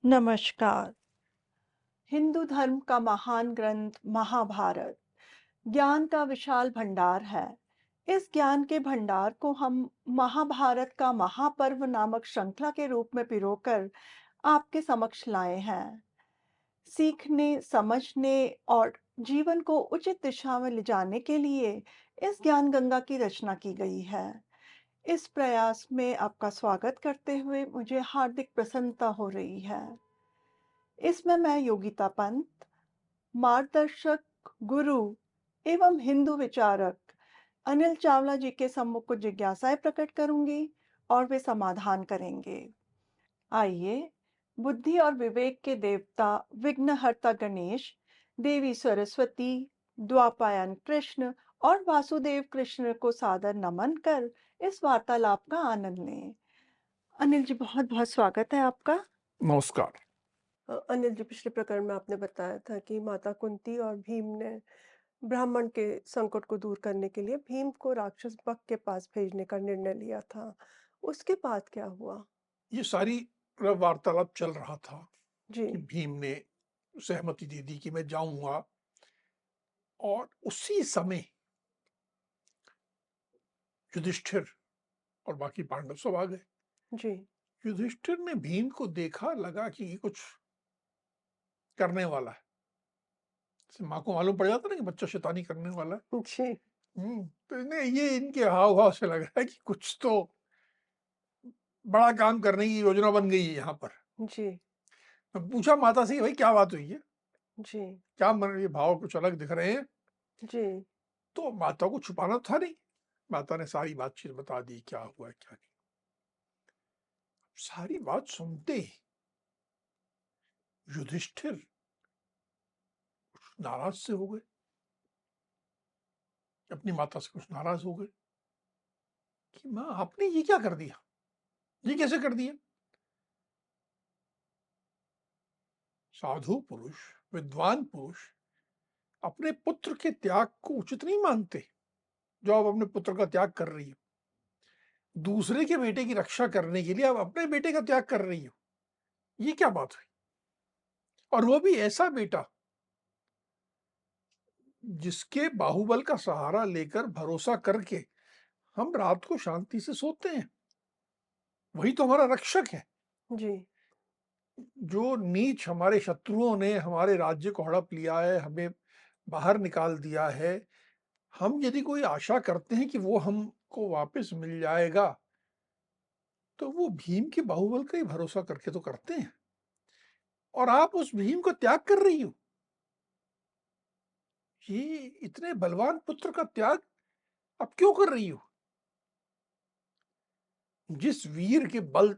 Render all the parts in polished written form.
नमस्कार। हिंदू धर्म का महान ग्रंथ महाभारत ज्ञान का विशाल भंडार है। इस ज्ञान के भंडार को हम महाभारत का महापर्व नामक श्रृंखला के रूप में पिरोकर आपके समक्ष लाए हैं। सीखने, समझने और जीवन को उचित दिशा में ले जाने के लिए इस ज्ञान गंगा की रचना की गई है। इस प्रयास में आपका स्वागत करते हुए मुझे हार्दिक प्रसन्नता हो रही है। इसमें मैं योगिता पंत, मार्गदर्शक, गुरु एवं हिंदू विचारक अनिल चावला जी के सम्मुख कुछ जिज्ञासाएं प्रकट करूंगी और वे समाधान करेंगे। आइए, बुद्धि और विवेक के देवता विघ्नहर्ता गणेश, देवी सरस्वती, द्वापायन कृष्ण और वासुदेव कृष्ण को सादर नमन कर इस वार्तालाप का आनंद लें। अनिल जी, बहुत बहुत स्वागत है आपका। नमस्कार। अनिल जी, पिछले प्रकरण में आपने बताया था कि माता कुंती और भीम ने ब्राह्मण के संकट को दूर करने के लिए भीम को राक्षस बक के पास भेजने का निर्णय लिया था। उसके बाद क्या हुआ? ये सारी वार्तालाप चल रहा था जी। कि भीम ने सहमति दे दी कि मैं जाऊंगा, और उसी समय युधिष्ठिर और बाकी पांडव सब आ गए। जी। युधिष्ठिर ने भीम को देखा, लगा कि ये कुछ करने वाला है। जैसे माँ को मालूम पड़ जाता ना कि बच्चा शैतानी करने वाला है। जी। तो ये इनके हाव भाव से लग रहा है कि कुछ तो बड़ा काम करने की योजना बन गई है यहाँ पर। जी। मैं पूछा माता से कि भाई क्या बात हुई है, जी। क्या मन ये भाव कुछ अलग दिख रहे हैं। जी। तो माता को छुपाना था नहीं, माता ने सारी बातचीत बता दी, क्या हुआ है क्या नहीं। सारी बात सुनते ही युधिष्ठिर नाराज से हो गए, अपनी माता से कुछ नाराज हो गए कि माँ आपने ये क्या कर दिया, ये कैसे कर दिया। साधु पुरुष, विद्वान पुरुष अपने पुत्र के त्याग को उचित नहीं मानते। जो आप अपने पुत्र का त्याग कर रही हो, दूसरे के बेटे की रक्षा करने के लिए आप अपने बेटे का त्याग कर रही हो, ये क्या बात हुई। और वो भी ऐसा बेटा जिसके बाहुबल का सहारा लेकर, भरोसा करके हम रात को शांति से सोते हैं, वही तो हमारा रक्षक है। जी। जो नीच हमारे शत्रुओं ने हमारे राज्य को हड़प लिया है, हमें बाहर निकाल दिया है, हम यदि कोई आशा करते हैं कि वो हमको वापस मिल जाएगा, तो वो भीम के बाहुबल का ही भरोसा करके तो करते हैं। और आप उस भीम को त्याग कर रही हो, ये इतने बलवान पुत्र का त्याग आप क्यों कर रही हो। जिस वीर के बल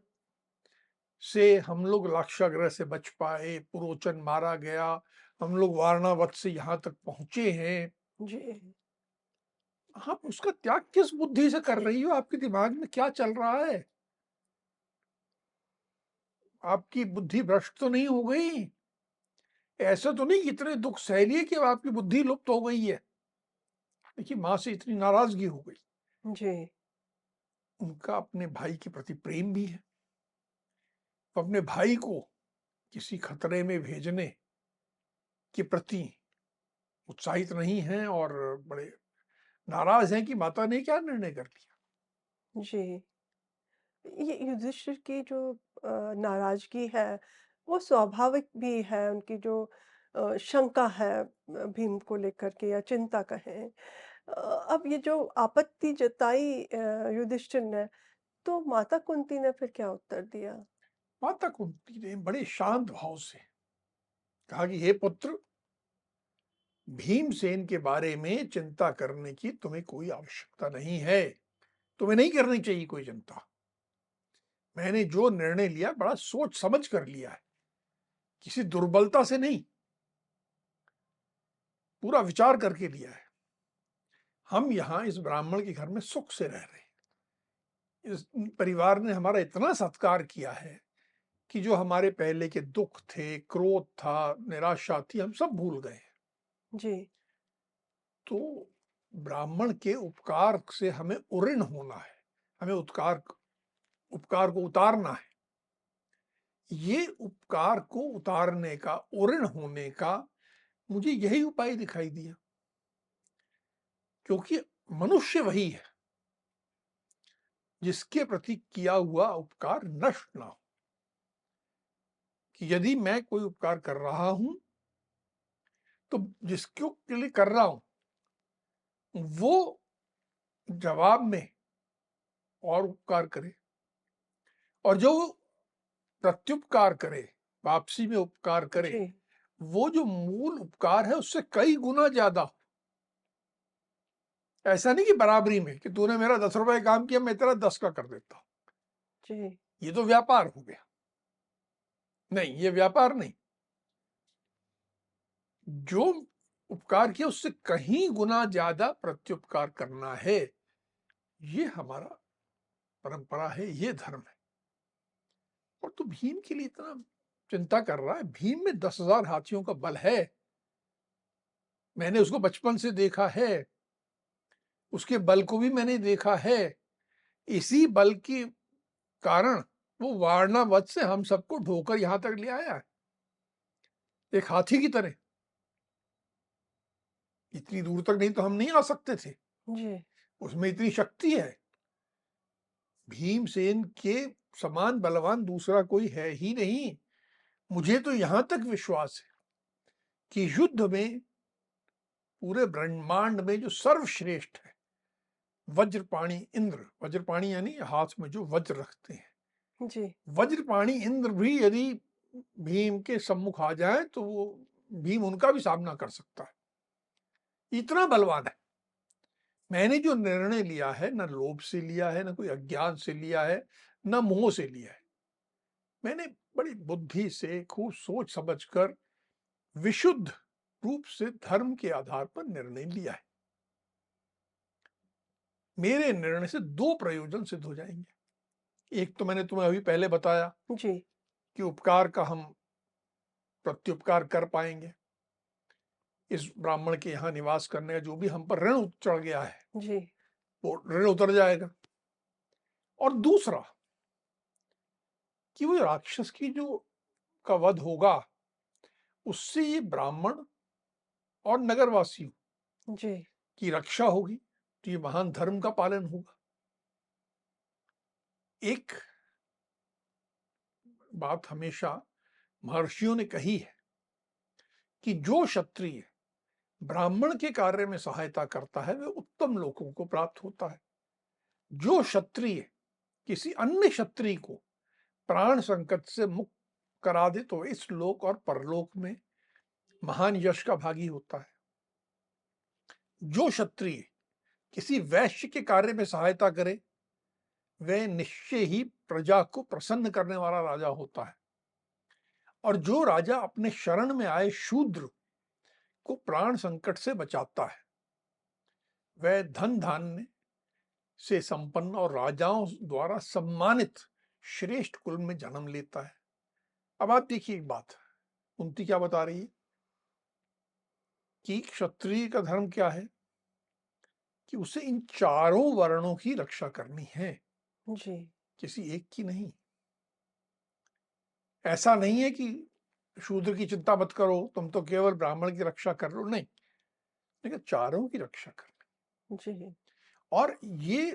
से हम लोग लाक्षागृह से बच पाए, पुरोचन मारा गया, हम लोग वारणावत से यहाँ तक पहुंचे हैं, जी। आप उसका त्याग किस बुद्धि से कर रही हो। आपके दिमाग में क्या चल रहा है, आपकी बुद्धि भ्रष्ट तो नहीं हो गई। ऐसा तो नहीं कि इतने दुख सह लिए कि अब आपकी बुद्धि लुप्त हो गई है। देखिए, माँ से इतनी नाराजगी हो गई, जी। उनका अपने भाई के प्रति प्रेम भी है, वो अपने भाई को किसी खतरे में भेजने के प्रति उत्साहित नहीं है, और बड़े नाराज हैं कि माता ने क्या निर्णय कर लिया। जी। ये युधिष्ठिर की जो नाराजगी है, वो स्वाभाविक भी है। उनकी जो शंका है भीम को लेकर के, या चिंता कहें। अब ये जो आपत्ति जताई युधिष्ठिर ने, तो माता कुंती ने फिर क्या उत्तर दिया? माता कुंती ने बड़े शांत भाव से कहा कि हे पुत्र, भीमसेन के बारे में चिंता करने की तुम्हें कोई आवश्यकता नहीं है, तुम्हें नहीं करनी चाहिए कोई चिंता। मैंने जो निर्णय लिया बड़ा सोच समझ कर लिया है, किसी दुर्बलता से नहीं, पूरा विचार करके लिया है। हम यहाँ इस ब्राह्मण के घर में सुख से रह रहे हैं, इस परिवार ने हमारा इतना सत्कार किया है कि जो हमारे पहले के दुख थे, क्रोध था, निराशा थी, हम सब भूल गए। जी। तो ब्राह्मण के उपकार से हमें उऋण होना है, हमें उपकार उपकार को उतारना है। ये उपकार को उतारने का, ऊऋण होने का मुझे यही उपाय दिखाई दिया, क्योंकि मनुष्य वही है जिसके प्रति किया हुआ उपकार नष्ट ना हो। कि यदि मैं कोई उपकार कर रहा हूं, तो जिसको के लिए कर रहा हूं वो जवाब में और उपकार करे, और जो प्रत्युपकार करे, वापसी में उपकार करे, जी, वो जो मूल उपकार है उससे कई गुना ज्यादा हो। ऐसा नहीं कि बराबरी में, कि तूने मेरा 10 रुपए काम किया, मैं तेरा 10 का कर देता हूं, जी, ये तो व्यापार हो गया। नहीं, ये व्यापार नहीं। जो उपकार किया उससे कहीं गुना ज्यादा प्रत्युपकार करना है, ये हमारा परंपरा है, ये धर्म है। और तो भीम के लिए इतना चिंता कर रहा है। भीम में 10,000 हाथियों का बल है, मैंने उसको बचपन से देखा है, उसके बल को भी मैंने देखा है। इसी बल के कारण वो वारणावत से हम सबको ढोकर यहां तक ले आया है, एक हाथी की तरह। इतनी दूर तक नहीं तो हम नहीं आ सकते थे, जी, उसमें इतनी शक्ति है। भीमसेन के समान बलवान दूसरा कोई है ही नहीं। मुझे तो यहां तक विश्वास है कि युद्ध में, पूरे ब्रह्मांड में जो सर्वश्रेष्ठ है, वज्रपाणी इंद्र, वज्रपाणी यानी हाथ में जो वज्र रखते हैं, जी, वज्रपाणी इंद्र भी यदि भीम के सम्मुख आ जाए तो वो भीम उनका भी सामना कर सकता है, इतना बलवान है। मैंने जो निर्णय लिया है, न लोभ से लिया है, न कोई अज्ञान से लिया है, न मोह से लिया है। मैंने बड़ी बुद्धि से, खूब सोच समझकर, विशुद्ध रूप से धर्म के आधार पर निर्णय लिया है। मेरे निर्णय से दो प्रयोजन सिद्ध हो जाएंगे। एक तो मैंने तुम्हें अभी पहले बताया जी, कि उपकार का हम प्रत्युपकार कर पाएंगे, इस ब्राह्मण के यहाँ निवास करने का जो भी हम पर ऋण चढ़ गया है जी, वो ऋण उतर जाएगा। और दूसरा कि वो राक्षस की जो का वध होगा, उससे ये ब्राह्मण और नगरवासियों जी, की रक्षा होगी, तो ये महान धर्म का पालन होगा। एक बात हमेशा महर्षियों ने कही है कि जो क्षत्रिय ब्राह्मण के कार्य में सहायता करता है वह उत्तम लोकों को प्राप्त होता है। जो क्षत्रिय किसी अन्य क्षत्रिय को प्राण संकट से मुक्त करा दे तो इस लोक और परलोक में महान यश का भागी होता है। जो क्षत्रिय किसी वैश्य के कार्य में सहायता करे वह निश्चय ही प्रजा को प्रसन्न करने वाला राजा होता है। और जो राजा अपने शरण में आए शूद्र को प्राण संकट से बचाता है वह धन धान्य से संपन्न और राजाओं द्वारा सम्मानित श्रेष्ठ कुल में जन्म लेता है। अब आप देखिए एक बात, कुंती क्या बता रही है कि क्षत्रिय का धर्म क्या है, कि उसे इन चारों वर्णों की रक्षा करनी है, जी, किसी एक की नहीं। ऐसा नहीं है कि शूद्र की चिंता मत करो, तुम तो केवल ब्राह्मण की रक्षा कर लो, नहीं, लेकिन चारों की रक्षा कर। जी, और ये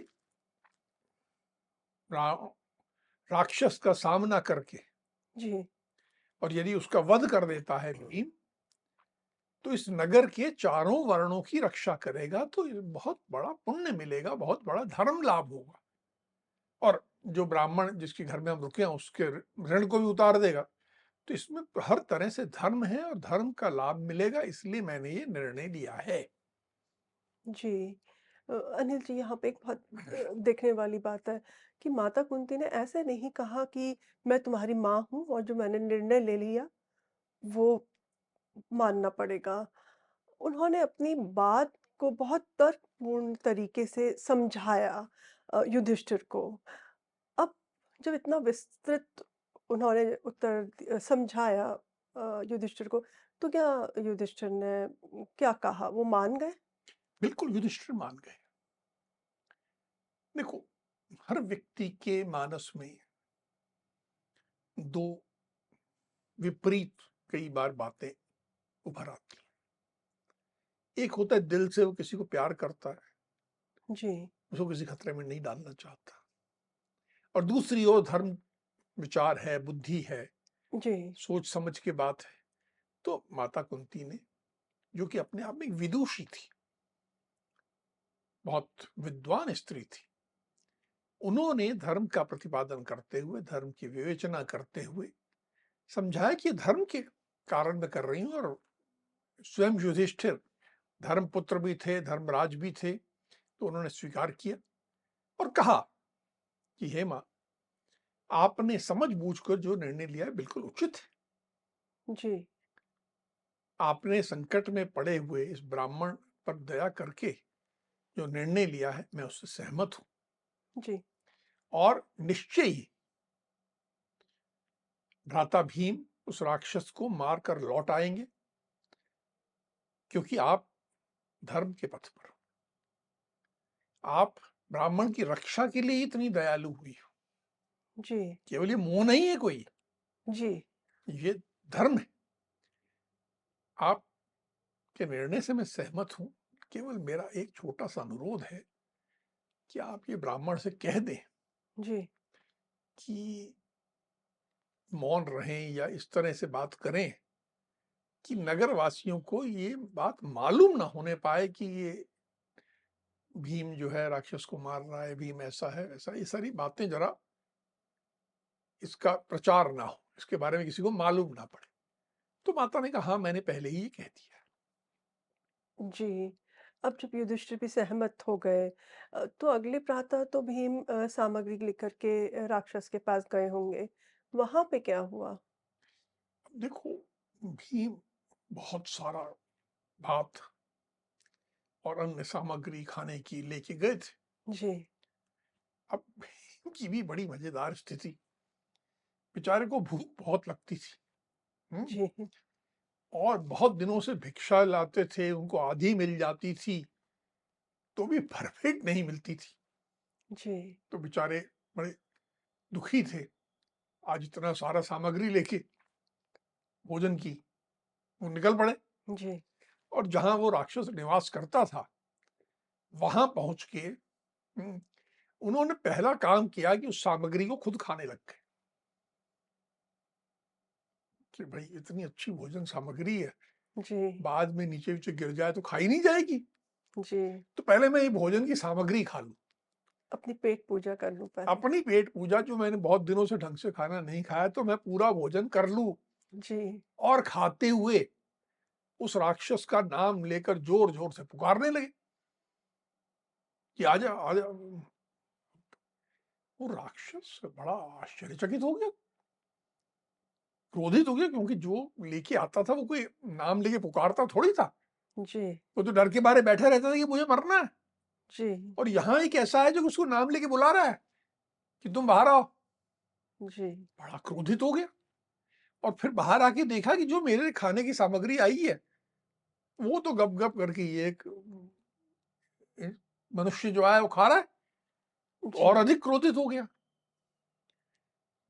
राक्षस का सामना करके जी, और यदि उसका वध कर देता है भीम, तो इस नगर के चारों वर्णों की रक्षा करेगा, तो बहुत बड़ा पुण्य मिलेगा, बहुत बड़ा धर्म लाभ होगा। और जो ब्राह्मण जिसके घर में हम रुके हैं उसके ऋण को भी उतार देगा। तो इसमें हर तरह से धर्म है और धर्म का लाभ मिलेगा, इसलिए मैंने ये निर्णय लिया है। जी। अनिल जी, यहाँ पे एक बहुत देखने वाली बात है कि माता कुंती ने ऐसे नहीं कहा कि मैं तुम्हारी माँ हूँ और जो मैंने निर्णय ले लिया वो मानना पड़ेगा। उन्होंने अपनी बात को बहुत तर्कपूर्ण तरीके से समझाया युधिष्ठिर को। अब जब इतना विस्तृत उन्होंने समझाया युधिष्ठिर को, तो क्या युधिष्ठिर ने क्या कहा? वो मान गए? बिल्कुल युधिष्ठिर मान गए। देखो, हर व्यक्ति के मानस में दो विपरीत कई बार बातें उभर आती हैं। एक होता है दिल से वो किसी को प्यार करता है, जी, उसको किसी खतरे में नहीं डालना चाहता, और दूसरी ओर धर्म विचार है, बुद्धि है, जी, सोच समझ के बात है। तो माता कुंती ने, जो कि अपने आप में एक विदुषी थी, बहुत विद्वान स्त्री थी, उन्होंने धर्म का प्रतिपादन करते हुए, धर्म की विवेचना करते हुए समझाया कि धर्म के कारण मैं कर रही हूं। और स्वयं युधिष्ठिर धर्मपुत्र भी थे, धर्मराज भी थे, तो उन्होंने स्वीकार किया और कहा कि हे मां, आपने समझ बूझकर जो निर्णय लिया है बिल्कुल उचित है। जी, आपने संकट में पड़े हुए इस ब्राह्मण पर दया करके जो निर्णय लिया है, मैं उससे सहमत हूं, जी, और निश्चय ही भ्राता भीम उस राक्षस को मारकर लौट आएंगे, क्योंकि आप धर्म के पथ पर हो। आप ब्राह्मण की रक्षा के लिए इतनी दयालु हुई हो। जी, केवल ये मोह नहीं है कोई, जी, ये धर्म है। आपके निर्णय से मैं सहमत हूं। केवल मेरा एक छोटा सा अनुरोध है कि आप ये ब्राह्मण से कह दें जी, कि मौन रहें या इस तरह से बात करें कि नगर वासियों को ये बात मालूम ना होने पाए कि ये भीम जो है राक्षस को मार रहा है, भीम ऐसा है वैसा, ये सारी बातें जरा इसका प्रचार ना हो, इसके बारे में किसी को मालूम ना पड़े। तो माता ने कहा, हाँ मैंने पहले ही ये कह दिया। जी। अब जब युधिष्ठिर भी सहमत हो गए तो अगले प्रातः तो भीम सामग्री लेकर के राक्षस के पास गए होंगे। वहाँ पे क्या हुआ? देखो, भीम बहुत सारा भात और अन्य सामग्री खाने की लेके गए थे। जी, अब भीम की भी बड़ी मजेदार स्थिति, बेचारे को भूख बहुत लगती थी। हम्म? जी, और बहुत दिनों से भिक्षा लाते थे, उनको आधी मिल जाती थी तो भी परफेक्ट नहीं मिलती थी। जी, तो बेचारे बड़े दुखी थे। आज इतना सारा सामग्री लेके भोजन की वो निकल पड़े, जी, और जहां वो राक्षस निवास करता था वहां पहुंच के उन्होंने पहला काम किया कि उस सामग्री को खुद खाने लग गए कि भाई इतनी अच्छी भोजन सामग्री है, जी, बाद में नीचे नीचे गिर जाए तो खाई नहीं जाएगी, जी। तो पहले मैं ये भोजन की सामग्री खा लूं। अपनी पेट पूजा कर लूँ पहले। अपनी पेट पूजा, जो मैंने बहुत दिनों से ढंग से खाना नहीं खाया, तो मैं पूरा भोजन कर लूं। जी, और खाते हुए उस राक्षस का नाम लेकर जोर जोर से पुकारने लगे कि आजा आजा। वो राक्षस बड़ा आश्चर्यचकित हो गया, क्रोधित हो गया, क्योंकि जो लेके आता था वो कोई नाम लेके पुकारता थोड़ी था। जी, वो तो डर के मारे बैठा रहता था कि मुझे मरना है, जी, और यहाँ एक ऐसा है जो उसको नाम लेके बुला रहा है कि तुम बाहर आओ। जी, बड़ा क्रोधित हो गया, और फिर बाहर आके देखा कि जो मेरे खाने की सामग्री आई है वो तो गप गप करके ये एक मनुष्य जो आया वो खा रहा है। तो और जी, अधिक क्रोधित हो गया।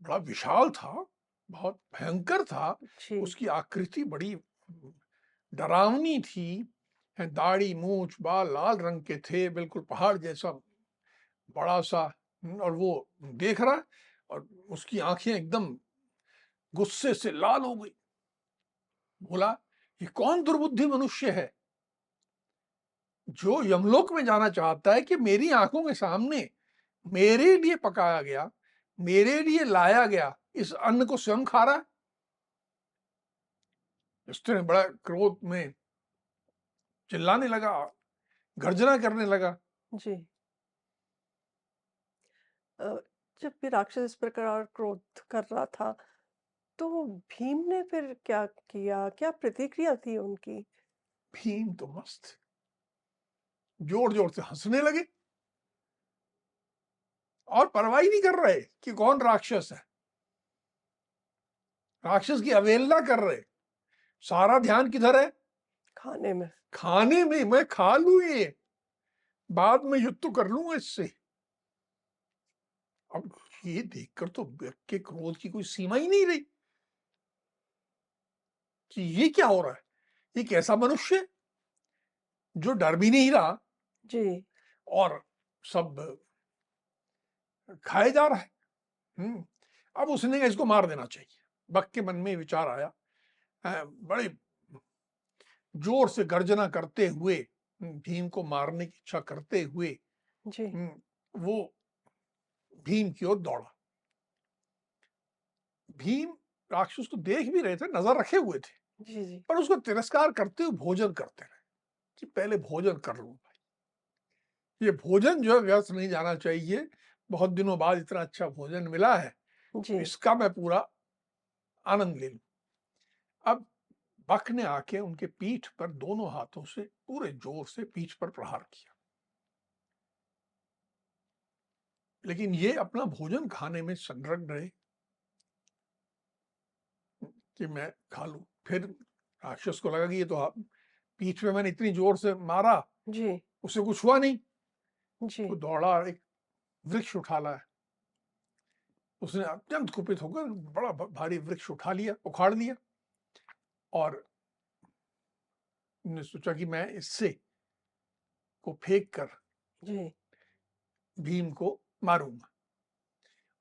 बड़ा विशाल था, बहुत भयंकर था, जी, उसकी आकृति बड़ी डरावनी थी। दाढ़ी मूछ बाल लाल रंग के थे, बिल्कुल पहाड़ जैसा बड़ा सा। और वो देख रहा है, और उसकी आंखें एकदम गुस्से से लाल हो गई। बोला, ये कौन दुर्बुद्धि मनुष्य है जो यमलोक में जाना चाहता है कि मेरी आंखों के सामने मेरे लिए पकाया गया, मेरे लिए लाया गया इस अन्न को स्वयं खा रहा है। स्त्री बड़ा क्रोध में चिल्लाने लगा, गर्जना करने लगा। जी। अ, जब भी राक्षस इस प्रकार क्रोध कर रहा था, तो भीम ने फिर क्या किया? क्या प्रतिक्रिया थी उनकी? भीम तो मस्त जोर जोर से हंसने लगे, और परवाह ही नहीं कर रहे कि कौन राक्षस है। राक्षस की अवहेलना कर रहे, सारा ध्यान किधर है? खाने में। खाने में। मैं खा लूं ये, बाद में युद्ध तो कर लूंगा इससे। अब ये देखकर तो व्यक्ति के क्रोध की कोई सीमा ही नहीं रही। कि ये क्या हो रहा है? एक ऐसा मनुष्य जो डर भी नहीं रहा जी, और सब खाए जा रहा है। अब उसने कहा इसको मार देना चाहिए। बक के मन में ये विचार आया। बड़े जोर से गर्जना करते हुए, भीम को मारने की इच्छा करते हुए, जी, वो भीम की ओर दौड़ा। भीम राक्षस को देख भी रहे थे, नजर रखे हुए थे, जी, जी, पर उसको तिरस्कार करते हुए भोजन करते रहे कि पहले भोजन कर लूं भाई। ये भोजन जो है व्यर्थ नहीं जाना चाहिए। बहुत दिनों बाद इतना अच्छा भोजन मिला है, तो जी, इसका मैं पूरा आनंद ले लूं। अब बक ने आके उनके पीठ पर दोनों हाथों से पूरे जोर से पीठ पर प्रहार किया, लेकिन ये अपना भोजन खाने में संलग्न रहे कि मैं खा लूं। फिर राक्षस को लगा कि ये तो पीठ पे मैंने इतनी जोर से मारा, जी, उसे कुछ हुआ नहीं। जी, वो दौड़ा, एक वृक्ष उठा लाया। उसने अत्यंत कुपित होकर बड़ा भारी वृक्ष उठा लिया, उखाड़ लिया, और ने सोचा कि मैं इससे को फेंक कर जी, भीम को मारूंगा।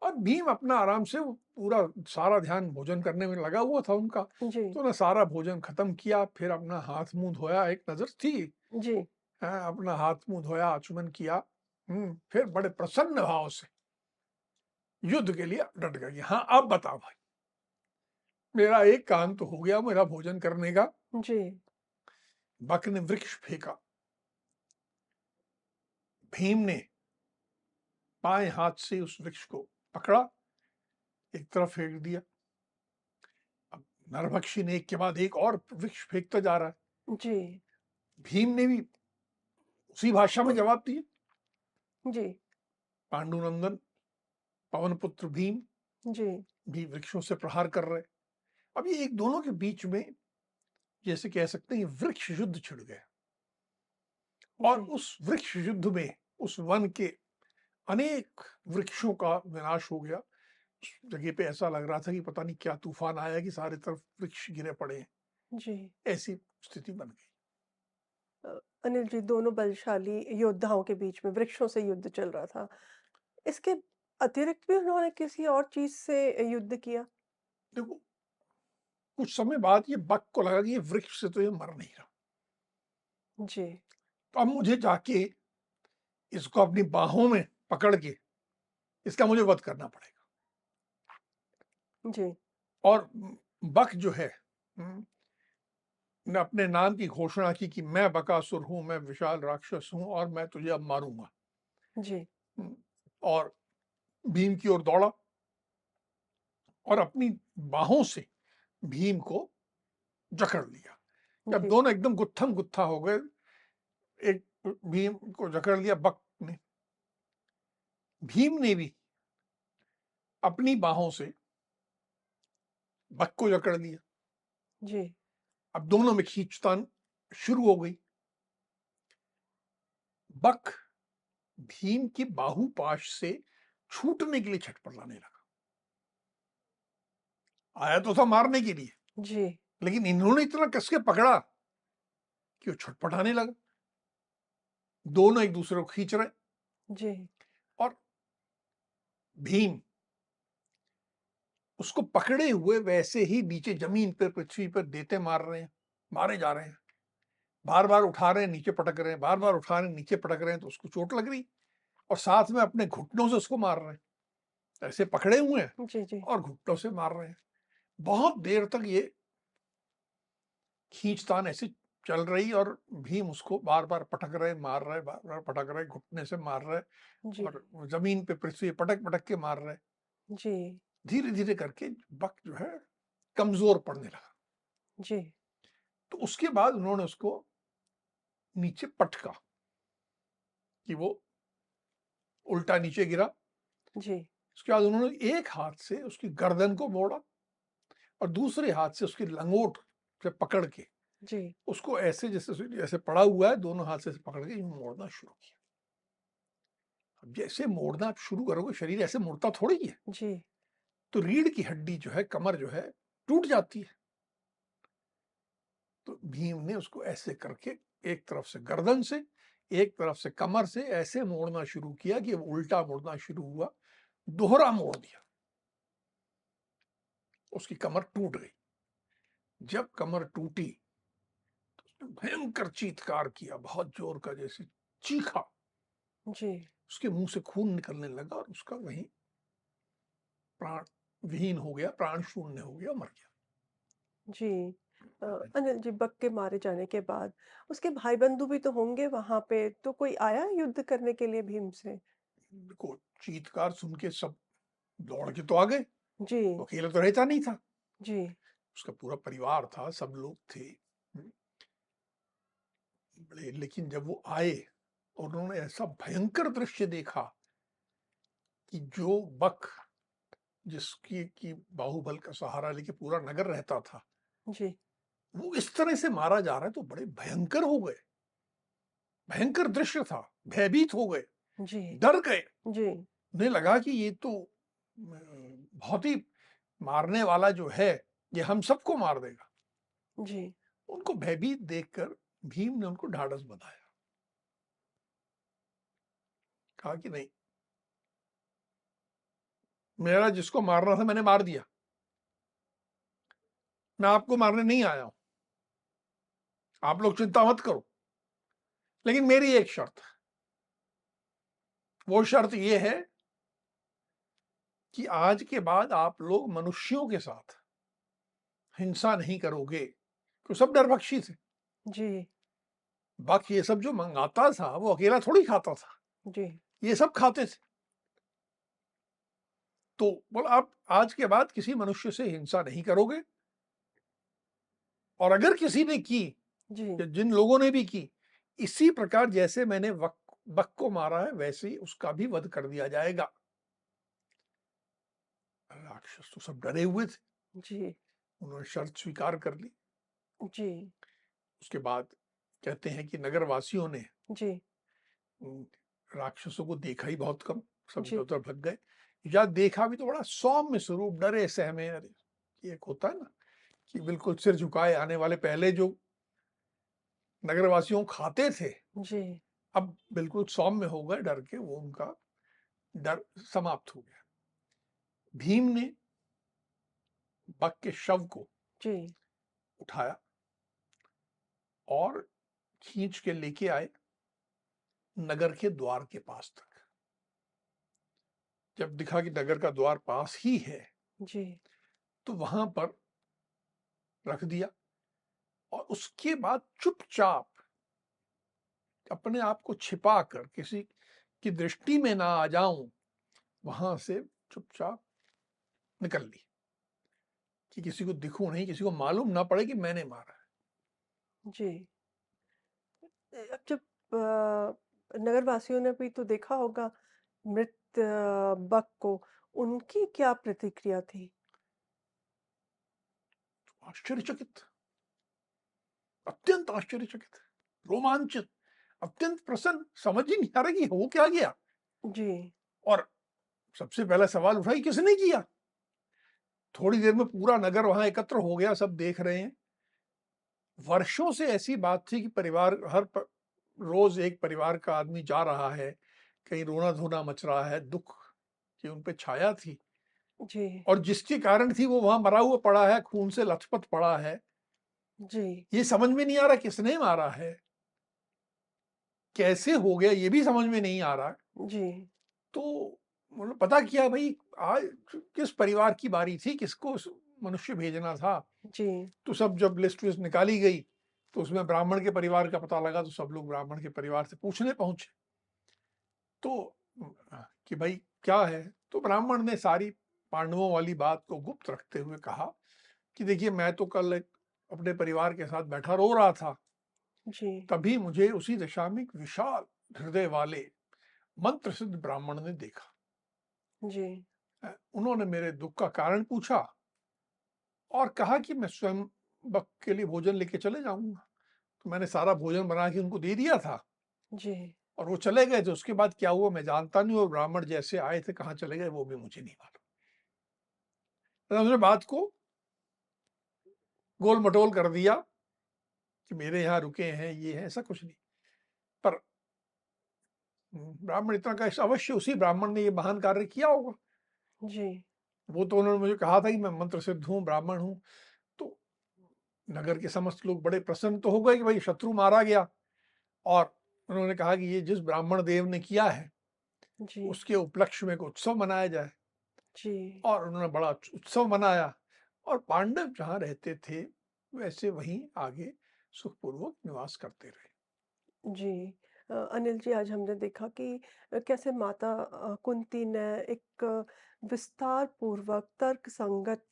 और भीम अपना आराम से, वो पूरा सारा ध्यान भोजन करने में लगा हुआ था उनका। जी, तो उन्हें सारा भोजन खत्म किया, फिर अपना हाथ मुंह धोया, एक नजर थी, जी, अपना हाथ मुंह धोया, आचमन किया। फिर बड़े प्रसन्न भाव से युद्ध के लिए डट गए। हाँ, अब बताओ भाई, मेरा एक काम तो हो गया, मेरा भोजन करने का। जी, बक ने वृक्ष फेंका, भीम ने बाएं हाथ से उस वृक्ष को पकड़ा, एक तरफ फेंक दिया। अब नरभक्षी ने एक के बाद एक और वृक्ष फेंकता जा रहा है। जी, भीम ने भी उसी भाषा में जवाब दिया। जी, पांडुनंदन पवन पुत्र भीम जी, भी वृक्षों से प्रहार कर रहे। अब ये एक दोनों के बीच में, जैसे कह सकते हैं, वृक्ष युद्ध छिड़ गया। और जी, उस वृक्ष युद्ध में उस वन के अनेक वृक्षों का विनाश हो गया। उस जगह पे ऐसा लग रहा था कि पता नहीं क्या तूफान आया कि सारे तरफ वृक्ष गिरे पड़े हैं। जी। ऐसी स्थिति बन गई। अनिल जी, दोनों बलशाली योद्धाओं के बीच में वृक्षों से युद्ध चल रहा था। इसके अतिरिक्त भी उन्होंने किसी और चीज़ से युद्ध किया? देखो, कुछ समय बाद ये बक को लगा कि ये वृक्ष से तो ये मर नहीं रहा, जी, तो अब मुझे जाके इसको अपनी बाहों में पकड़ के इसका मुझे वध करना पड़ेगा। जी, और बक जो है, ने अपने नाम की घोषणा की कि मैं बकासुर हूं, मैं विशाल राक्षस हूं, और मैं तुझे अब मारूंगा। जी, और भीम की ओर दौड़ा और अपनी बाहों से भीम को जकड़ लिया। जब जी, दोनों एकदम गुत्थम गुत्था हो गए, एक भीम को जकड़ लिया बक ने, भीम ने भी अपनी बाहों से बक को जकड़ लिया। जी, अब दोनों में खींचतान शुरू हो गई। बक भीम की बाहुपाश से छूटने के लिए छटपटाने लगा। आया तो था मारने के लिए, जी, लेकिन इन्होंने इतना कस के पकड़ा कि वो छटपटाने लगा। दोनों एक दूसरे को खींच रहे, जी, और भीम उसको पकड़े हुए वैसे ही नीचे जमीन पर, पृथ्वी पर देते मार रहे हैं, मारे जा रहे हैं। बार बार उठा रहे हैं, नीचे पटक रहे हैं, बार बार उठा रहे हैं, नीचे पटक रहे हैं, तो उसको चोट लग रही, और साथ में अपने घुटनों से उसको मार रहे हैं। ऐसे पकड़े हुए हैं जी, जी, और घुटनों से मार रहे हैं। बहुत देर तक ये खींचतान ऐसी चल रही, और भीम उसको बार बार पटक रहे, मार रहे, बार बार पटक रहे, घुटने से मार रहे, जी, और जमीन पे, पृथ्वी पटक पटक के मार रहे। जी, धीरे धीरे करके बक जो है कमजोर पड़ने लगा। जी, तो उसके बाद उन्होंने उसको नीचे पटका कि वो उल्टा नीचे गिरा। जी, उसके बाद उन्होंने एक हाथ से उसकी गर्दन को मोड़ा, और दूसरे हाथ से उसकी लंगोट से पकड़ के जी, उसको ऐसे, जैसे जैसे पड़ा हुआ है, दोनों हाथ से पकड़ के यूं मोड़ना शुरू किया। अब जैसे मोड़ना आप शुरू करोगे, शरीर ऐसे मुड़ता थोड़ी है, जी, तो रीढ़ की हड्डी जो है, कमर जो है, टूट जाती है। तो भीम ने उसको ऐसे करके एक तरफ से गर्दन से, एक तरफ से कमर से ऐसे मोड़ना शुरू किया कि वो उल्टा मुड़ना शुरू हुआ, दोहरा मोड़ दिया, उसकी कमर टूट गई। जब कमर टूटी तो उसने भयंकर चीत्कार किया, बहुत जोर का, जैसे चीखा, जी, उसके मुंह से खून निकलने लगा और उसका वहीं प्राण विहीन हो गया, प्राण शून्य हो गया, मर गया। जी। अनिल जी, बक के मारे जाने के बाद उसके भाई-बंधु भी तो होंगे वहाँ पे, तो कोई आया युद्ध करने के लिए भीम से? को चीत्कार सुन के सब दौड़ के तो आ गए, जी, वो अकेला तो रहता नहीं था, जी, उसका पूरा परिवार था, सब लोग थे। बड़े, लेकिन जब वो आए और उन्होंने ऐसा भयंकर दृश्य देखा कि जो बक, जिसकी की बाहुबल का सहारा लेके पूरा नगर रहता था, जी, वो इस तरह से मारा जा रहा है, तो बड़े भयंकर हो गए। भयंकर दृश्य था, भयभीत हो गए, जी, डर गए। जी, उन्हें लगा कि ये तो बहुत ही मारने वाला जो है, ये हम सबको मार देगा। जी, उनको भयभीत देखकर भीम ने उनको ढाढ़स बंधाया, कहा कि नहीं, मेरा जिसको मारना था मैंने मार दिया, मैं आपको मारने नहीं आया हूं, आप लोग चिंता मत करो, लेकिन मेरी एक शर्त है। वो शर्त ये है कि आज के बाद आप लोग मनुष्यों के साथ हिंसा नहीं करोगे, क्यों सब डरबख्शी थे। जी, बाकी ये सब जो मंगाता था वो अकेला थोड़ी खाता था, जी, ये सब खाते थे। तो बोला आप आज के बाद किसी मनुष्य से हिंसा नहीं करोगे, और अगर किसी ने की, जी, या जिन लोगों ने भी की, इसी प्रकार जैसे मैंने बक को मारा है वैसे ही उसका भी वध कर दिया जाएगा। राक्षस तो सब डरे हुए थे, जी, उन्होंने शर्त स्वीकार कर ली। जी, उसके बाद कहते हैं कि नगरवासियों ने जी, राक्षसों को देखा ही बहुत कम, सब इधर जी, उधर भग गए, या देखा भी तो बड़ा सौम्य स्वरूप, डरे सहमे। अरे ये एक होता है ना कि बिल्कुल सिर झुकाए आने वाले, पहले जो नगरवासियों को खाते थे, जी, अब बिल्कुल सौम्य हो गए, डर के, वो उनका डर समाप्त हो गया। भीम ने बक के शव को जी, उठाया और खींच के लेके आए नगर के द्वार के पास तक। जब दिखा कि नगर का द्वार पास ही है, जी, तो वहां पर रख दिया, और उसके बाद चुपचाप अपने आप को छिपा कर, किसी की दृष्टि में ना आ जाऊं, वहां से चुपचाप निकल ली, कि किसी को दिखूं नहीं, किसी को मालूम ना पड़े कि मैंने मारा है। जी। अब जब नगरवासियों ने भी तो देखा होगा मृत बक को, उनकी क्या प्रतिक्रिया थी? आश्चर्यचकित, अत्यंत आश्चर्यचकित, रोमांचित, अत्यंत प्रसन्न, समझ ही नहीं आ रहा कि हो क्या गया। जी, और सबसे पहला सवाल उठा कि किसने किया। थोड़ी देर में पूरा नगर वहां एकत्र हो गया, सब देख रहे हैं। वर्षों से ऐसी बात थी कि रोज एक परिवार का आदमी जा रहा है, कहीं रोना धोना मच रहा है, दुख की उन पे छाया थी, जी, और जिसके कारण थी वो वहां मरा हुआ पड़ा है, खून से लथपथ पड़ा है। जी, ये समझ में नहीं आ रहा किसने मारा है, कैसे हो गया ये भी समझ में नहीं आ रहा। जी, तो मतलब पता किया भाई, आज किस परिवार की बारी थी, किसको मनुष्य भेजना था। जी, तो सब जब लिस्ट विस्ट निकाली गई, तो उसमें ब्राह्मण के परिवार का पता लगा, तो सब लोग ब्राह्मण के परिवार से पूछने पहुंचे। तो कि भाई क्या है, तो ब्राह्मण ने सारी पांडवों वाली बात को गुप्त रखते हुए कहा कि देखिए, मैं तो कल अपने परिवार के साथ बैठा रो रहा था, जी, तभी मुझे उसी दिशा में एक विशाल हृदय वाले मंत्र सिद्ध ब्राह्मण ने देखा। जी, उन्होंने मेरे दुख का कारण पूछा और कहा कि मैं स्वयं बक के लिए भोजन लेके चले जाऊंगा। तो मैंने सारा भोजन बना के उनको दे दिया था, जी, और वो चले गए थे। उसके बाद क्या हुआ मैं जानता नहीं, और ब्राह्मण जैसे आए थे कहाँ चले गए वो भी मुझे नहीं मालूम। तो उसने बात को गोल मटोल कर दिया कि मेरे यहाँ रुके हैं, ये है, ऐसा कुछ नहीं। पर ब्राह्मण इतना का अवश्य उसी ब्राह्मण ने ये महान कार्य किया होगा। जी। वो तो उन्होंने मुझे कहा था कि मैं मंत्र सिद्ध हूँ, ब्राह्मण हूँ। तो नगर के समस्त लोग बड़े प्रसन्न तो हो गए कि भाई शत्रु मारा गया, और उन्होंने कहा कि ये जिस ब्राह्मण देव ने किया है, जी। उसके उपलक्ष्य में एक उत्सव मनाया जाए। जी। और उन्होंने बड़ा उत्सव मनाया, और पांडव जहाँ रहते थे, वैसे वहीं आगे सुखपूर्वक निवास करते रहे। जी। अनिल जी, आज हमने देखा कि कैसे माता कुंती ने एक विस्तार पूर्वक तर्क संगत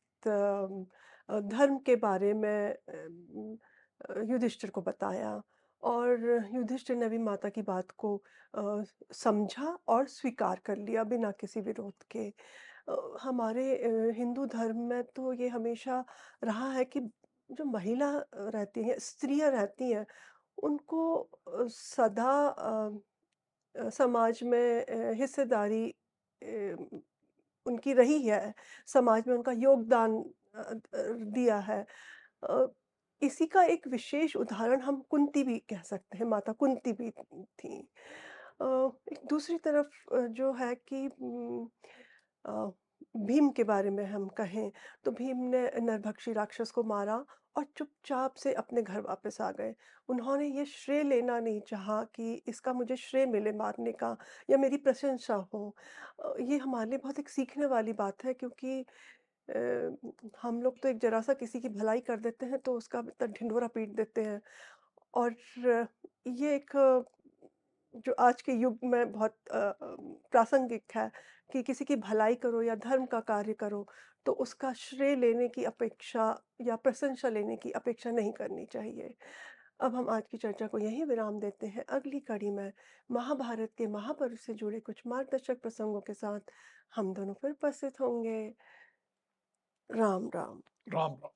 धर्म के बारे में युधिष्ठिर को बताया, और युधिष्ठिर ने भी माता की बात को समझा और स्वीकार कर लिया बिना किसी विरोध के। हमारे हिंदू धर्म में तो ये हमेशा रहा है कि जो महिला रहती हैं, स्त्रियाँ रहती हैं, उनको सदा समाज में हिस्सेदारी उनकी रही है, समाज में उनका योगदान दिया है। अ, इसी का एक विशेष उदाहरण हम कुंती भी कह सकते हैं, माता कुंती भी थीं। एक दूसरी तरफ जो है कि अ, भीम के बारे में हम कहें, तो भीम ने नरभक्षी राक्षस को मारा और चुपचाप से अपने घर वापस आ गए। उन्होंने ये श्रेय लेना नहीं चाहा कि इसका मुझे श्रेय मिले मारने का, या मेरी प्रशंसा हो। ये हमारे लिए बहुत एक सीखने वाली बात है, क्योंकि हम लोग तो एक ज़रा-सा किसी की भलाई कर देते हैं तो उसका इतना ढिंढोरा पीट देते हैं। और ये एक जो आज के युग में बहुत प्रासंगिक है कि किसी की भलाई करो या धर्म का कार्य करो, तो उसका श्रेय लेने की अपेक्षा या प्रशंसा लेने की अपेक्षा नहीं करनी चाहिए। अब हम आज की चर्चा को यहीं विराम देते हैं। अगली कड़ी में महाभारत के महापर्व से जुड़े कुछ मार्गदर्शक प्रसंगों के साथ हम दोनों फिर उपस्थित होंगे। राम, राम। राम राम।